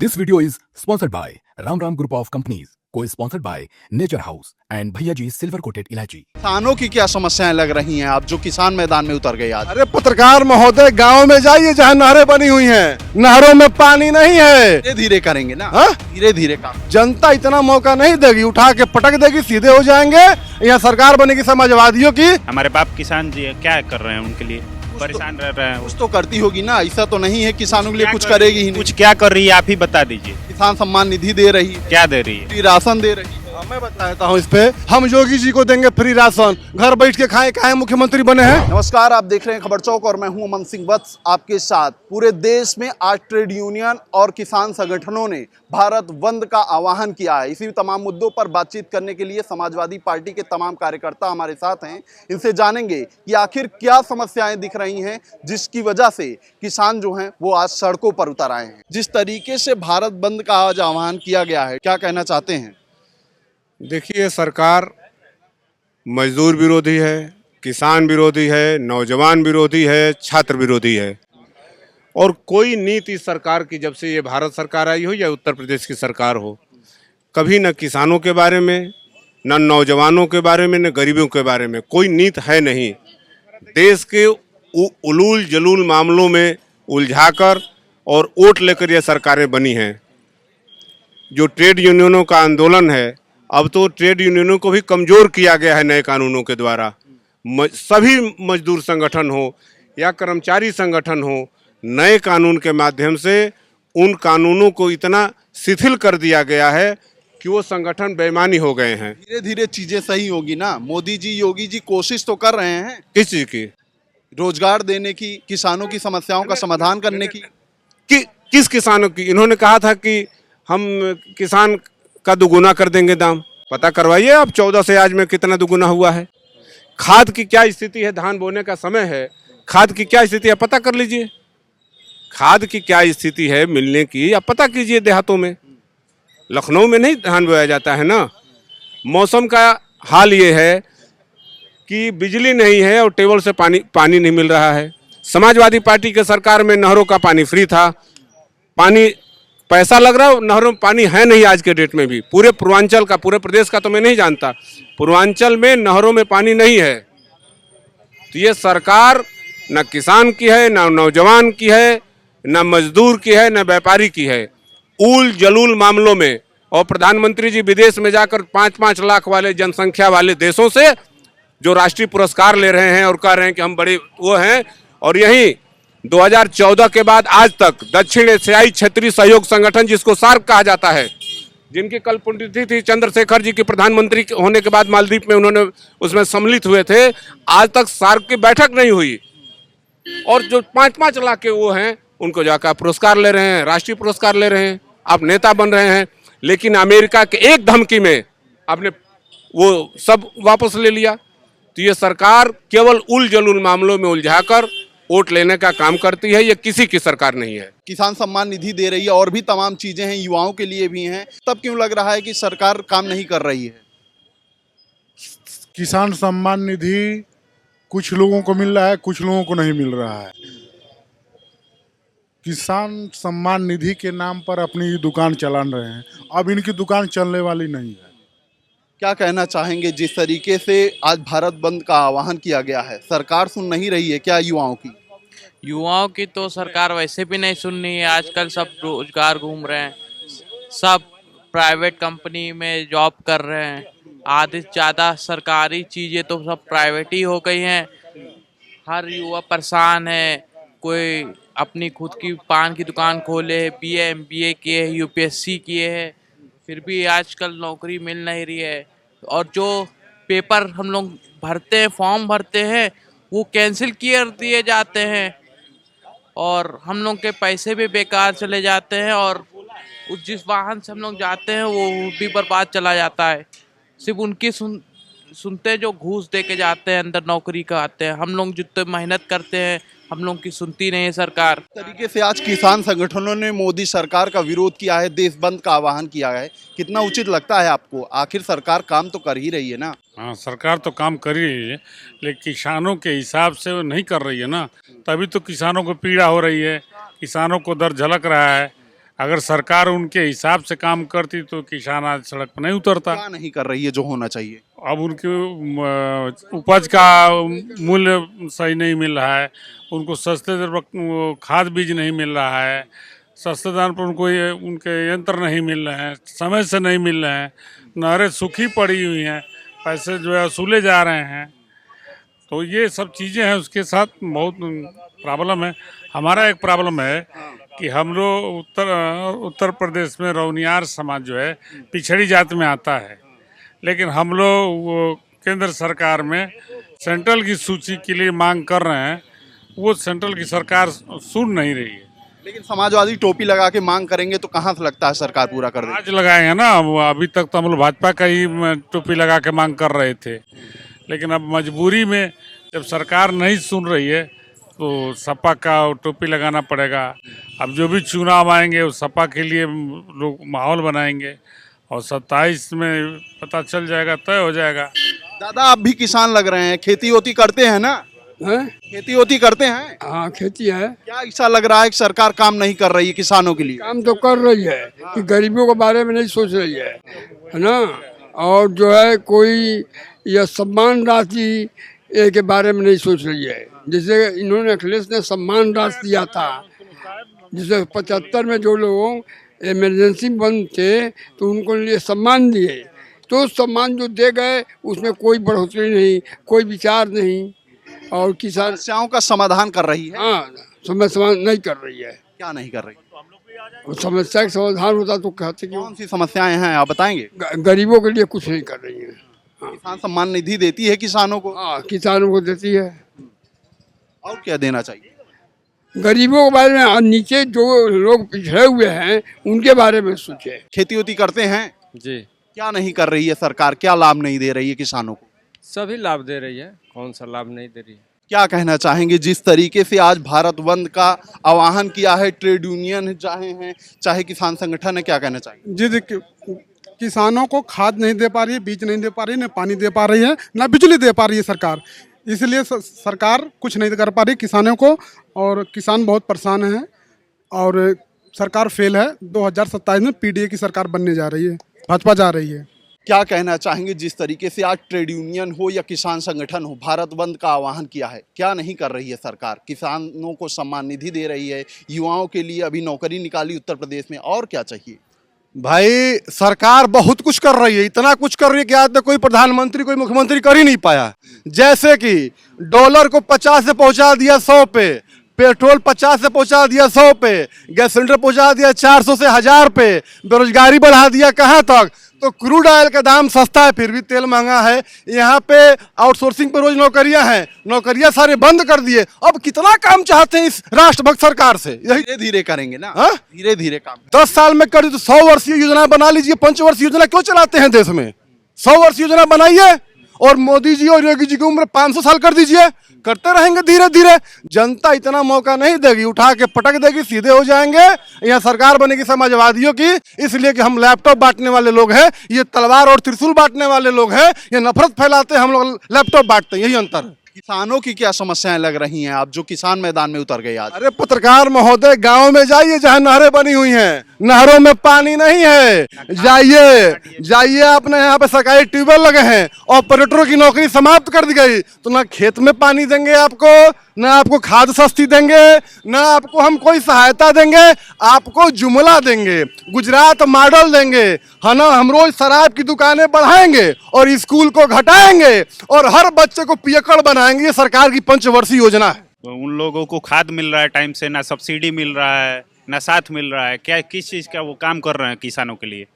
This video is sponsored by Ram Ram Group of Companies, co-sponsored by Nature House and भैया G silver coated इलायची। किसानों की क्या समस्याएं लग रही हैं आप जो किसान मैदान में उतर गए आज? अरे पत्रकार महोदय, गांव में जाइए जहां नहरें बनी हुई हैं, नहरों में पानी नहीं है। धीरे धीरे करेंगे ना, हाँ? धीरे धीरे काम। जनता इतना मौका नहीं देगी, उठा के पटक देगी, सीधे हो जाएंगे। यहाँ सरकार बनेगी समाजवादियों की। हमारे बाप किसान जी क्या कर रहे हैं, उनके लिए परेशान रह रहे हैं। कुछ तो करती होगी ना, ऐसा तो नहीं है किसानों के लिए कुछ करेगी ही नहीं। कुछ क्या कर रही है आप ही बता दीजिए। किसान सम्मान निधि दे रही है, क्या दे रही है? फ्री राशन दे रही है। मैं बताता हूँ इस पे, हम योगी जी को देंगे फ्री राशन, घर बैठ के खाएं, काहे मुख्यमंत्री बने हैं। नमस्कार, आप देख रहे हैं खबर चौक और मैं हूं अमन सिंह वत्स आपके साथ। पूरे देश में आज ट्रेड यूनियन और किसान संगठनों ने भारत बंद का आह्वान किया है। इसी तमाम मुद्दों पर बातचीत करने के लिए समाजवादी पार्टी के तमाम कार्यकर्ता हमारे साथ हैं। इनसे जानेंगे कि आखिर क्या समस्याएं दिख रही हैं जिसकी वजह से किसान जो हैं वो आज सड़कों पर उतर आए हैं। जिस तरीके से भारत बंद का आज आह्वान किया गया है, क्या कहना चाहते हैं? देखिए, सरकार मजदूर विरोधी है, किसान विरोधी है, नौजवान विरोधी है, छात्र विरोधी है। और कोई नीति इस सरकार की, जब से ये भारत सरकार आई हो या उत्तर प्रदेश की सरकार हो, कभी न किसानों के बारे में, न नौजवानों के बारे में, न गरीबों के बारे में कोई नीति है नहीं। देश के उलूल जलूल मामलों में उलझाकर और वोट लेकर ये सरकारें बनी हैं। जो ट्रेड यूनियनों का आंदोलन है, अब तो ट्रेड यूनियनों को भी कमज़ोर किया गया है नए कानूनों के द्वारा। सभी मजदूर संगठन हो या कर्मचारी संगठन हो, नए कानून के माध्यम से उन कानूनों को इतना शिथिल कर दिया गया है कि वो संगठन बेईमानी हो गए हैं। धीरे धीरे चीजें सही होगी ना। मोदी जी, योगी जी कोशिश तो कर रहे हैं। किस चीज़ की? रोजगार देने की, किसानों की समस्याओं का समाधान करने की। किस किसानों की? इन्होंने कहा था कि हम किसान का दुगुना कर देंगे दाम। पता करवाइए आप 14 से आज में कितना दुगुना हुआ है। खाद की क्या स्थिति है? धान बोने का समय है, खाद की क्या स्थिति है पता कर लीजिए। खाद की क्या स्थिति है मिलने की, आप पता कीजिए। देहातों में, लखनऊ में नहीं धान बोया जाता है ना। मौसम का हाल ये है कि बिजली नहीं है और टेबल से पानी नहीं मिल रहा है। समाजवादी पार्टी के सरकार में नहरों का पानी फ्री था, पानी पैसा लग रहा है, नहरों में पानी है नहीं आज के डेट में भी। पूरे पूर्वांचल का, पूरे प्रदेश का तो मैं नहीं जानता, पूर्वांचल में नहरों में पानी नहीं है। तो ये सरकार न किसान की है, न नौजवान की है, न मजदूर की है, न व्यापारी की है। उल जलूल मामलों में, और प्रधानमंत्री जी विदेश में जाकर 5-5 लाख वाले जनसंख्या वाले देशों से जो राष्ट्रीय पुरस्कार ले रहे हैं और कह रहे हैं कि हम बड़े वो हैं, और यहीं 2014 के बाद आज तक दक्षिण एशियाई क्षेत्रीय सहयोग संगठन, जिसको सार्क कहा जाता है, जिनकी कल पुण्यतिथि थी, चंद्रशेखर जी की प्रधानमंत्री होने के बाद मालदीव में उन्होंने उसमें सम्मिलित हुए थे, आज तक सार्क की बैठक नहीं हुई। और जो 5-5 लाख के वो हैं, उनको जाकर पुरस्कार ले रहे हैं, राष्ट्रीय पुरस्कार ले रहे हैं, आप नेता बन रहे हैं। लेकिन अमेरिका के एक धमकी में आपने वो सब वापस ले लिया। तो ये सरकार केवल उल जलूल मामलों में उलझाकर वोट लेने का काम करती है। ये किसी की सरकार नहीं है। किसान सम्मान निधि दे रही है और भी तमाम चीजें हैं, युवाओं के लिए भी हैं, तब क्यों लग रहा है कि सरकार काम नहीं कर रही है? किसान सम्मान निधि कुछ लोगों को मिल रहा है, कुछ लोगों को नहीं मिल रहा है। किसान सम्मान निधि के नाम पर अपनी दुकान चला रहे हैं, अब इनकी दुकान चलने वाली नहीं है। क्या कहना चाहेंगे जिस तरीके से आज भारत बंद का आह्वान किया गया है, सरकार सुन नहीं रही है क्या युवाओं की? युवाओं की तो सरकार वैसे भी नहीं सुन रही है। आजकल सब रोजगार घूम रहे हैं, सब प्राइवेट कंपनी में जॉब कर रहे हैं। आधे से ज़्यादा सरकारी चीज़ें तो सब प्राइवेट ही हो गई हैं। हर युवा परेशान है। कोई अपनी खुद की पान की दुकान खोले है, BA MBA किए है, UPSC किए है, फिर भी आजकल नौकरी मिल नहीं रही है। और जो पेपर हम लोग भरते हैं, फॉर्म भरते हैं, वो कैंसिल किए दिए जाते हैं और हम लोग के पैसे भी बेकार चले जाते हैं। और उस जिस वाहन से हम लोग जाते हैं वो भी बर्बाद चला जाता है। सिर्फ उनकी सुनते जो घूस दे के जाते हैं, अंदर नौकरी का आते हैं। हम लोग जितने मेहनत करते हैं, हम लोग की सुनती नहीं है सरकार। इस तरीके से आज किसान संगठनों ने मोदी सरकार का विरोध किया है, देश बंद का आह्वान किया है, कितना उचित लगता है आपको? आखिर सरकार काम तो कर ही रही है ना। हाँ, सरकार तो काम कर ही रही है, लेकिन किसानों के हिसाब से वो नहीं कर रही है ना। तभी तो किसानों को पीड़ा हो रही है, किसानों को दर्द झलक रहा है। अगर सरकार उनके हिसाब से काम करती तो किसान आज सड़क पर नहीं उतरता। क्या नहीं कर रही है जो होना चाहिए? अब उनके उपज का मूल्य सही नहीं मिल रहा है, उनको सस्ते दर पर वो खाद बीज नहीं मिल रहा है, सस्ते दाम पर उनको उनके यंत्र नहीं मिल रहे हैं, समय से नहीं मिल रहे हैं, नहरें सूखी पड़ी हुई हैं, पैसे जो है वसूले जा रहे हैं। तो ये सब चीज़ें हैं, उसके साथ बहुत प्रॉब्लम है। हमारा एक प्रॉब्लम है कि हम लोग उत्तर प्रदेश में रौनियार समाज जो है पिछड़ी जाति में आता है, लेकिन हम लोग वो केंद्र सरकार में सेंट्रल की सूची के लिए मांग कर रहे हैं, वो सेंट्रल की सरकार सुन नहीं रही है। लेकिन समाजवादी टोपी लगा के मांग करेंगे तो कहाँ से लगता है सरकार पूरा कर देगी? आज लगाएंगे ना, वो अभी तक तो हम लोग भाजपा का ही टोपी लगा के मांग कर रहे थे, लेकिन अब मजबूरी में जब सरकार नहीं सुन रही है तो सपा का टोपी लगाना पड़ेगा। अब जो भी चुनाव आएंगे वो सपा के लिए लोग माहौल बनाएंगे और 27 में पता चल जाएगा, तय हो जाएगा। दादा आप भी किसान लग रहे हैं, खेती होती करते हैं ना? हैं? खेती होती करते हैं? हाँ खेती है। क्या ऐसा लग रहा है कि सरकार काम नहीं कर रही है किसानों के लिए? काम तो कर रही है कि गरीबों के बारे में नहीं सोच रही है ना। और जो है कोई यह सम्मान राशि के बारे में नहीं सोच रही है। जैसे इन्होंने अखिलेश ने सम्मान राशि दिया था, जिसे 75 में जो लोग इमरजेंसी बंद थे तो उनको लिए सम्मान दिए, तो सम्मान जो दे गए उसमें कोई बढ़ोतरी नहीं, कोई विचार नहीं। और किसान समस्याओं का समाधान कर रही है? हाँ समस्या नहीं कर रही है। क्या नहीं कर रही? समस्या का समाधान होता तो कहते कि कौन सी समस्याएं हैं आप बताएंगे? गरीबों के लिए कुछ नहीं कर रही है। किसान सम्मान निधि देती है किसानों को? हाँ किसानों को देती है। और क्या देना चाहिए? गरीबों के बारे में और नीचे जो लोग पिछड़े हुए हैं उनके बारे में सोचे। खेती होती करते हैं जी। क्या नहीं कर रही है सरकार? क्या लाभ नहीं दे रही है किसानों को? सभी लाभ दे रही है, कौन सा लाभ नहीं दे रही है? क्या कहना चाहेंगे जिस तरीके से आज भारत बंद का आह्वान किया है, ट्रेड यूनियन चाहे हैं चाहे किसान संगठन है, क्या कहना चाहेंगे? जी देखिए, किसानों को खाद नहीं दे पा रही है, बीज नहीं दे पा रही है, न पानी दे पा रही है, न बिजली दे पा रही है सरकार। इसलिए सरकार कुछ नहीं कर पा रही किसानों को, और किसान बहुत परेशान हैं और सरकार फेल है। 2027 में पीडीए की सरकार बनने जा रही है, भाजपा जा रही है। क्या कहना चाहेंगे जिस तरीके से आज ट्रेड यूनियन हो या किसान संगठन हो भारत बंद का आह्वान किया है, क्या नहीं कर रही है सरकार? किसानों को सम्मान निधि दे रही है, युवाओं के लिए अभी नौकरी निकाली उत्तर प्रदेश में, और क्या चाहिए? भाई सरकार बहुत कुछ कर रही है, इतना कुछ कर रही है कि आज तक कोई प्रधानमंत्री कोई मुख्यमंत्री कर ही नहीं पाया। जैसे कि डॉलर को 50 से पहुंचा दिया 100 पे, पेट्रोल 50 से पहुंचा दिया 100 पे, गैस सिलेंडर पहुंचा दिया 400 से 1000 पे, बेरोजगारी बढ़ा दिया कहाँ तक? तो क्रूड ऑयल का दाम सस्ता है फिर भी तेल महंगा है। यहाँ पे आउटसोर्सिंग पे रोज नौकरियां हैं, नौकरियां सारे बंद कर दिए। अब कितना काम चाहते हैं इस राष्ट्रभक्त सरकार से? यही धीरे धीरे करेंगे ना, धीरे धीरे काम। 10 साल में कर दी तो 100 वर्षीय योजना बना लीजिए। 5 वर्षीय योजना क्यों चलाते हैं देश में? 100 वर्षीय योजना बनाइए और मोदी जी और योगी जी की उम्र 500 साल कर दीजिए। करते रहेंगे धीरे धीरे। जनता इतना मौका नहीं देगी, उठा के पटक देगी, सीधे हो जाएंगे। यहाँ सरकार बनेगी समाजवादियों की, इसलिए कि हम लैपटॉप बांटने वाले लोग हैं, ये तलवार और त्रिशूल बांटने वाले लोग हैं। ये नफरत फैलाते हैं, हम लोग लैपटॉप बांटते हैं, यही अंतर है। किसानों की क्या समस्याएं लग रही हैं आप जो किसान मैदान में उतर गए आज? अरे पत्रकार महोदय, गांव में जाइए जहां नहरें बनी हुई हैं, नहरों में पानी नहीं है। जाइए अपने यहाँ पे सरकारी ट्यूबवेल लगे हैं, ऑपरेटरों की नौकरी समाप्त कर दी गई। तो ना खेत में पानी देंगे आपको, ना आपको खाद सस्ती देंगे, ना आपको हम कोई सहायता देंगे, आपको जुमला देंगे, गुजरात मॉडल देंगे, है ना। हम रोज शराब की दुकानें बढ़ाएंगे और स्कूल को घटाएंगे और हर बच्चे को पियक्कड़ बनाएंगे। ये सरकार की 5 वर्षीय योजना है। तो उन लोगों को खाद मिल रहा है टाइम से, ना सब्सिडी मिल रहा है, ना साथ मिल रहा है। क्या किस चीज़ का वो काम कर रहे हैं किसानों के लिए?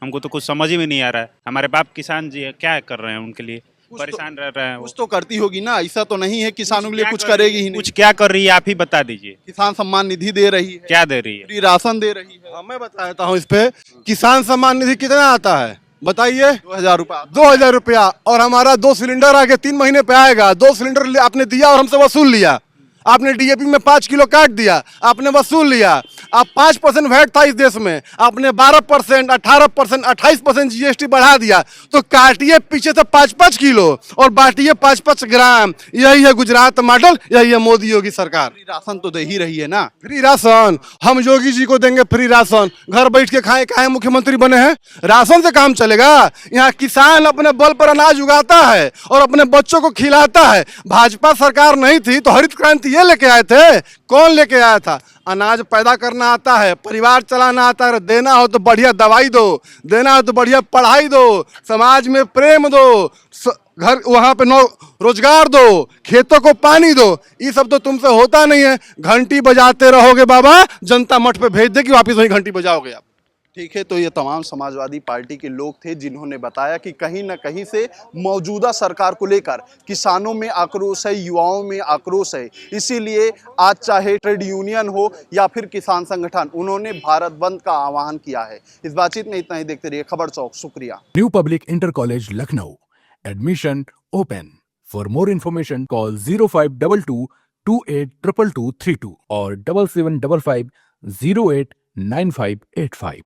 हमको तो कुछ समझ ही में नहीं आ रहा है। हमारे बाप किसान जी है, क्या कर रहे हैं उनके लिए? परेशान रह रहे हैं। कुछ तो करती होगी ना, ऐसा तो नहीं है किसानों के लिए कुछ करेगी ही नहीं। कुछ क्या कर रही है आप ही बता दीजिए। किसान सम्मान निधि दे रही है, क्या दे रही है? फ्री राशन दे रही है। मैं बता देता हूँ इस पे। किसान सम्मान निधि कितना आता है बताइए? 2000 रुपया। 2000 रुपया। और हमारा 2 सिलेंडर आगे 3 महीने पे आएगा। 2 सिलेंडर आपने दिया और हमसे वसूल लिया। आपने डीएपी में 5 किलो काट दिया, आपने वसूल लिया। अब 5% वैट था इस देश में, आपने 12%, 18%, 28% जीएसटी बढ़ा दिया। तो काटिए पीछे से 5-5 किलो और बांटिए 5-5 ग्राम। यही है गुजरात मॉडल, यही है मोदी योगी सरकार। फ्री राशन तो दे ही रही है ना। फ्री राशन हम योगी जी को देंगे, फ्री राशन घर बैठ के खाए, काहे मुख्यमंत्री बने हैं? राशन से काम चलेगा? यहाँ किसान अपने बल पर अनाज उगाता है और अपने बच्चों को खिलाता है। भाजपा सरकार नहीं थी तो हरित क्रांति ये लेके आए थे? कौन लेके आया था? अनाज पैदा करना आता है, परिवार चलाना आता है, देना हो तो बढ़िया दवाई दो, देना हो तो बढ़िया पढ़ाई दो, समाज में प्रेम दो, घर वहाँ पे रोजगार दो, खेतों को पानी दो। ये सब तो तुमसे होता नहीं है। घंटी बजाते रहोगे बाबा, जनता मठ पे भेज देगी, वापिस वही घंटी बजाओगे आप। ठीक है, तो ये तमाम समाजवादी पार्टी के लोग थे जिन्होंने बताया कि कहीं ना कहीं से मौजूदा सरकार को लेकर किसानों में आक्रोश है, युवाओं में आक्रोश है। इसीलिए आज चाहे ट्रेड यूनियन हो या फिर किसान संगठन, उन्होंने भारत बंद का आह्वान किया है। इस बातचीत में इतना ही। देखते रहिए खबर चौक। शुक्रिया। New public inter college Lucknow, admission open. For more information call 0522 282232 और 7755 089585।